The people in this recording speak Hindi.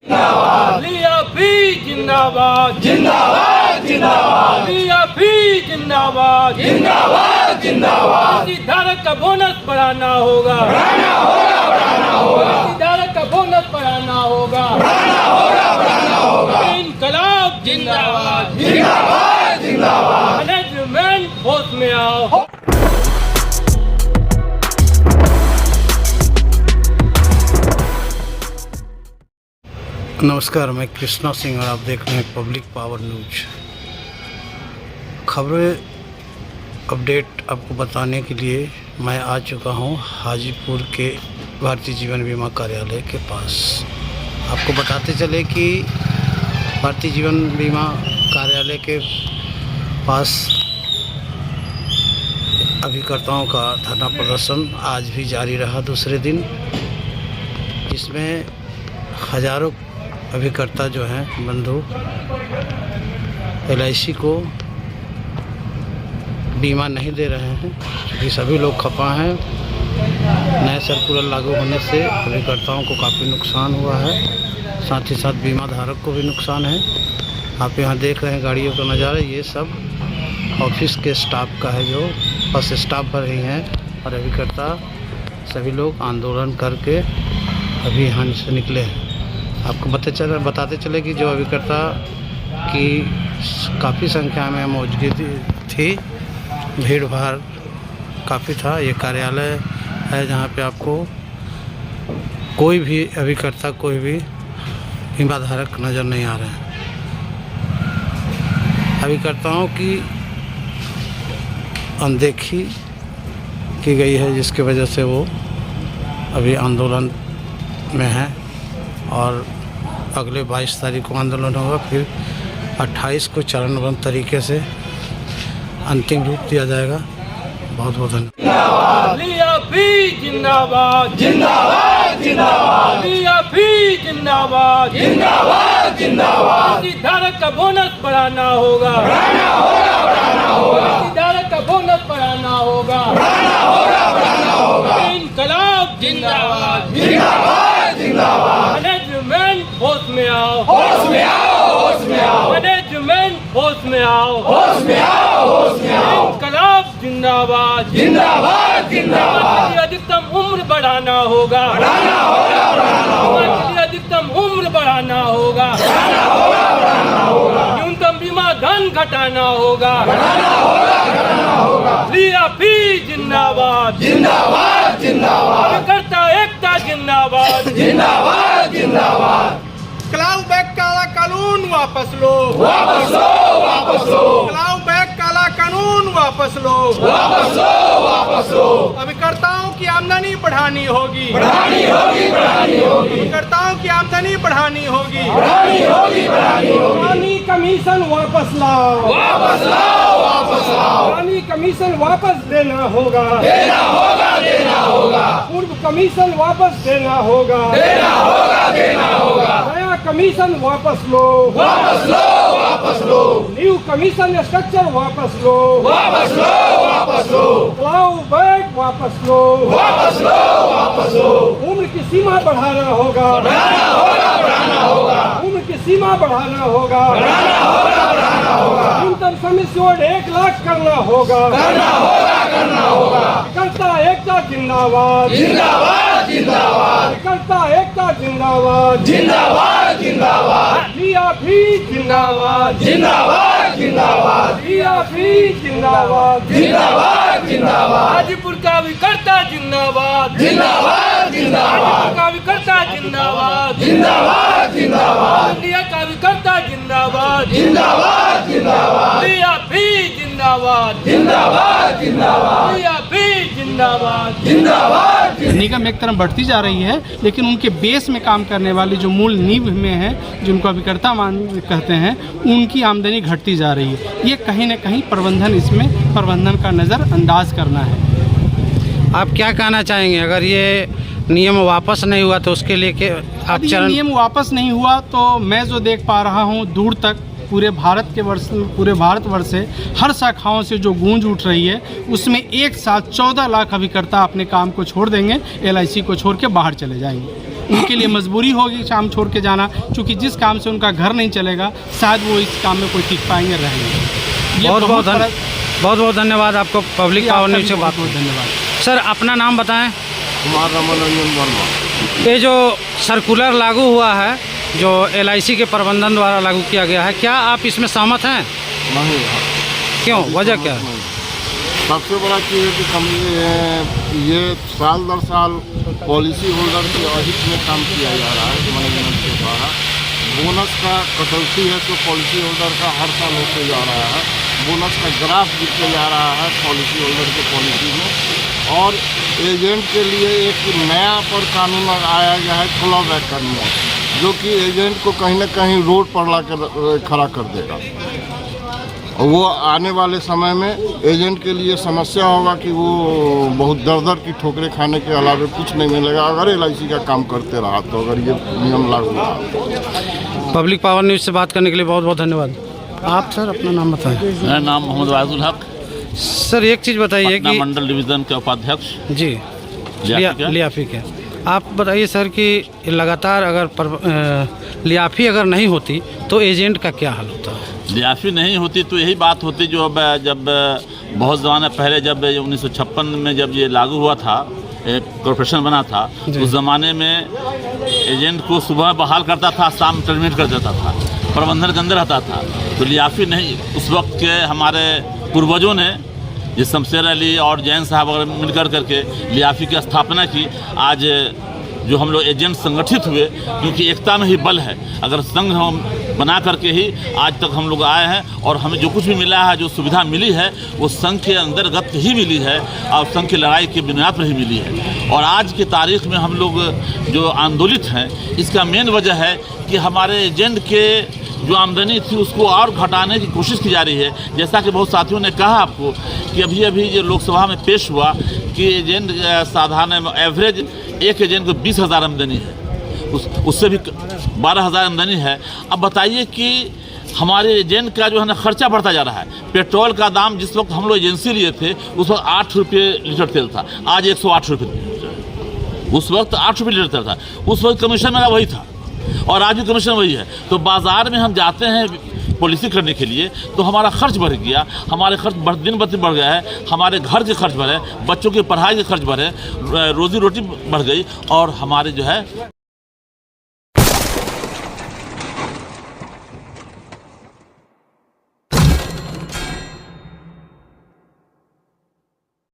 जिंदाबाद जिंदाबाद जिंदाबाद जिंदाबाद जिंदाबाद जिंदाबाद धारक का बोनस बढ़ाना होगा धारक का बोनस बढ़ाना होगा इनकलाब जिंदाबाद जिंदाबाद जिंदाबाद मैनेजमेंट होश में आओ। नमस्कार, मैं कृष्णा सिंह और आप देख रहे हैं पब्लिक पावर न्यूज। खबरें अपडेट आपको बताने के लिए मैं आ चुका हूं हाजीपुर के भारतीय जीवन बीमा कार्यालय के पास। आपको बताते चले कि भारतीय जीवन बीमा कार्यालय के पास अभिकर्ताओं का धरना प्रदर्शन आज भी जारी रहा दूसरे दिन, जिसमें हजारों अभिकर्ता जो हैं बंधु LIC को बीमा नहीं दे रहे हैं, क्योंकि सभी लोग खपा हैं। नए सर्कुलर लागू होने से अभिकर्ताओं को काफ़ी नुकसान हुआ है, साथ ही साथ बीमा धारक को भी नुकसान है। आप यहाँ देख रहे हैं गाड़ियों का नज़ारा, ये सब ऑफिस के स्टाफ का है, जो बस स्टाफ भर रही हैं, और अभिकर्ता सभी लोग आंदोलन करके अभी यहाँ से निकले हैं। आपको बताते चले कि जो अभिकर्ता की काफ़ी संख्या में मौजूदगी थी, भीड़ भाड़ काफ़ी था। ये कार्यालय है जहाँ पे आपको कोई भी अभिकर्ता, कोई भी बीमा धारक नज़र नहीं आ रहे हैं। अभिकर्ताओं की अनदेखी की गई है, जिसकी वजह से वो अभी आंदोलन में है, और अगले 22 तारीख को आंदोलन होगा। फिर 28 को चरणबद्ध तरीके से अंतिम रूप दिया जाएगा। बहुत बहुत धन्यवाद। जिंदाबाद जिंदाबाद जिंदाबाद जिंदाबाद जिंदाबाद जिंदाबाद धारक का बोनस बढ़ाना होगा धारक का बोनस बढ़ाना होगा इनकलाब जिंदाबाद जिंदाबाद जिंदाबाद मैनेजमेंट होश में आओ मैनेजमेंट होश में आओ इनकलाब जिंदाबाद जिंदाबाद जिंदाबाद अधिकतम उम्र बढ़ाना होगा अधिकतम उम्र बढ़ाना होगा न्यूनतम बीमा धन घटाना होगा जिंदाबाद जिंदाबाद जिंदाबाद करता एकता जिंदाबाद जिंदाबाद जिंदाबाद क्लाउ बैग काला कानून वापस लो क्लाउ बैग काला कानून वापस लो अभिकर्ताओं की आमदनी बढ़ानी होगी अभिकर्ताओं की आमदनी बढ़ानी होगी पुरानी कमीशन वापस लाओ पुरानी कमीशन वापस देना होगा पूर्व कमीशन वापस देना होगा नया कमीशन वापस लो न्यू कमीशन स्ट्रक्चर वापस लो क्लाउ बैग वापस लो उम्र की सीमा बढ़ाना होगा उम्र की सीमा बढ़ाना होगा न्यूनतम समिश्योर्ड 1 लाख करना होगा करता एकता जिंदाबाद करता एकता जिंदाबाद जिंदाबाद हाजीपुर का अभिकर्ता जिंदाबाद का अभिकर्ता जिंदाबाद इंडिया का अभिकर्ता जिंदाबाद निगम एक तरफ बढ़ती जा रही है, लेकिन उनके बेस में काम करने वाले जो मूल नींव में हैं, जिनको अभिकर्ता कहते हैं, उनकी आमदनी घटती जा रही है। ये कहीं ना कहीं प्रबंधन का नज़रअंदाज करना है। आप क्या कहना चाहेंगे, अगर ये नियम वापस नहीं हुआ तो उसके लिए आप नियम वापस नहीं हुआ तो मैं जो देख पा रहा हूँ दूर तक पूरे भारतवर्ष से हर शाखाओं से जो गूंज उठ रही है, उसमें एक साथ 14 लाख अभिकर्ता अपने काम को छोड़ देंगे, LIC को छोड़ के बाहर चले जाएंगे। उनके लिए मजबूरी होगी काम छोड़ के जाना, क्योंकि जिस काम से उनका घर नहीं चलेगा शायद वो इस काम में कोई टिक पाएंगे, रहेंगे। बहुत बहुत धन्यवाद आपको पब्लिक पावर न्यूज़ से बात। बहुत धन्यवाद सर अपना नाम बताएं। कुमार रमन वर्मा। ये जो सर्कुलर लागू हुआ है, जो LIC के प्रबंधन द्वारा लागू किया गया है, क्या आप इसमें सहमत हैं? नहीं, क्यों, वजह क्या है? सबसे बड़ा चीज़ है कि ये साल दर साल पॉलिसी होल्डर के अहित में काम किया जा रहा है मैनेजमेंट के द्वारा। बोनस का कटौती है तो पॉलिसी होल्डर का हर साल होते जा रहा है। बोनस का ग्राफ गिरते जा रहा है पॉलिसी होल्डर के पॉलिसी में। और एजेंट के लिए एक नया पर कानून आया गया है, क्लॉ बैक कानून, जो कि एजेंट को कहीं ना कहीं रोड पर ला कर खड़ा कर देगा। वो आने वाले समय में एजेंट के लिए समस्या होगा कि वो बहुत दर की ठोकरें खाने के अलावा कुछ नहीं मिलेगा अगर LIC का काम करते रहा तो, अगर ये नियम लागू रहा। पब्लिक पावर न्यूज़ से बात करने के लिए बहुत बहुत धन्यवाद। आप सर अपना नाम बताएं। मेरा नाम मोहम्मद वाजुल हक, सर एक चीज़ बताइए कि मंडल डिवीज़न के उपाध्यक्ष जी लियाफ़ी के, आप बताइए सर कि लगातार अगर लियाफ़ी अगर नहीं होती तो एजेंट का क्या हाल होता है? लियाफ़ी नहीं होती तो यही बात होती जो अब जब बहुत ज़माना पहले, जब 1956 में जब ये लागू हुआ था, एक कॉर्पोरेशन बना था, उस ज़माने में एजेंट को सुबह बहाल करता था, शाम टर्मिनेट कर देता था, प्रबंधन के अंदर रहता था। तो लियाफ़ी नहीं, उस वक्त के हमारे पूर्वजों ने, जिस शमशेर अली और जैन साहब वगैरह मिलकर करके लियाफ़ी की स्थापना की। आज जो हम लोग एजेंट संगठित हुए, क्योंकि एकता में ही बल है। अगर संघ हम बना करके ही आज तक हम लोग आए हैं, और हमें जो कुछ भी मिला है, जो सुविधा मिली है, वो संघ के अंतर्गत ही मिली है और संघ की लड़ाई की बुनियाद पर ही मिली है। और आज की तारीख में हम लोग जो आंदोलित हैं, इसका मेन वजह है कि हमारे एजेंट के जो आमदनी थी उसको और घटाने की कोशिश की जा रही है। जैसा कि बहुत साथियों ने कहा आपको कि अभी अभी ये लोकसभा में पेश हुआ कि एजेंट साधारण एवरेज एक एजेंट को 20,000 आमदनी है, उससे भी 12,000 आमदनी है। अब बताइए कि हमारे एजेंट का जो है ना खर्चा बढ़ता जा रहा है। पेट्रोल का दाम जिस वक्त हम लोग एजेंसी लिए थे उस वक्त 8 रुपये लीटर तेल था, आज 108 रुपये। उस वक्त 8 रुपये लीटर तेल था, उस वक्त कमीशन मेरा वही था और आज भी कमीशन वही है। तो बाज़ार में हम जाते हैं पॉलिसी करने के लिए तो हमारा खर्च बढ़ गया, हमारे खर्च दिन ब दिन बढ़ गया है, हमारे घर के खर्च बढ़े, बच्चों की पढ़ाई के खर्च बढ़े, रोजी रोटी बढ़ गई, और हमारे जो है